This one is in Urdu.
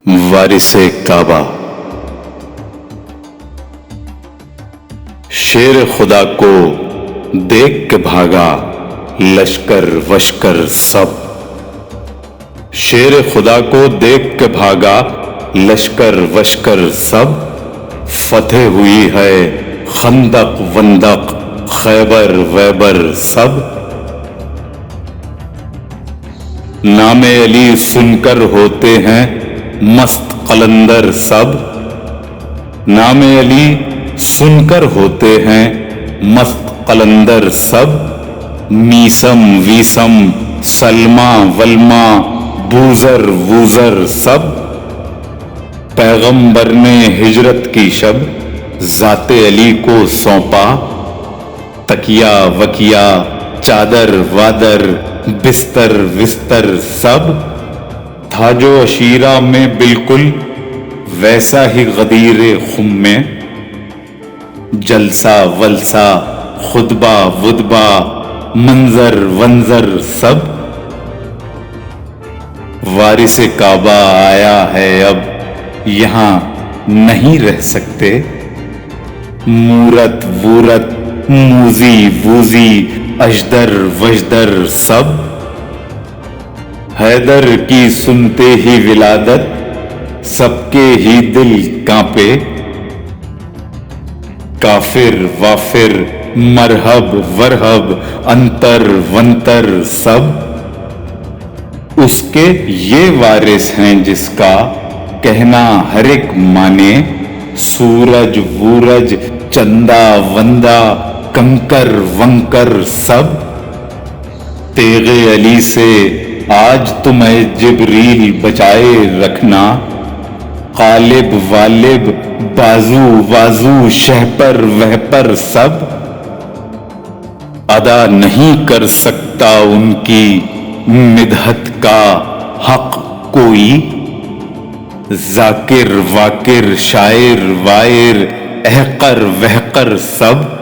وارث کعبہ۔ شیر خدا کو دیکھ کے بھاگا لشکر وشکر سب۔ شیر خدا کو دیکھ کے بھاگا لشکر وشکر سب۔ فتح ہوئی ہے خندق وندق خیبر ویبر سب۔ نام علی سن کر ہوتے ہیں مست قلندر سب۔ نام علی سن کر ہوتے ہیں مست قلندر سب۔ میسم ویسم سلما ولما بوزر ووزر سب۔ پیغمبر نے ہجرت کی شب ذات علی کو سونپا۔ تکیا وکیا چادر وادر بستر وستر سب۔ تھا جو عشیرہ میں بالکل ویسا ہی غدیر خم میں۔ جلسہ ولسہ خطبہ وطبہ منظر ونظر سب۔ وارث کعبہ آیا ہے اب یہاں نہیں رہ سکتے۔ مورت وورت موزی ووزی اژدر وژدر سب۔ حیدر کی سنتے ہی ولادت سب کے ہی دل کانپے۔ کافر وافر مرحب ورحب انتر ونتر سب۔ اس کے یہ وارث ہیں جس کا کہنا ہر ایک مانے۔ سورج وورج چندہ وندہ کنکر ونکر سب۔ تیغ علی سے آج تمہیں جبریل بچائے رکھنا۔ غالب والب بازو وازو شہپر وہپر سب۔ ادا نہیں کر سکتا ان کی مدحت کا حق کوئی۔ ذاکر واکر شاعر وائر احقر وحقر سب۔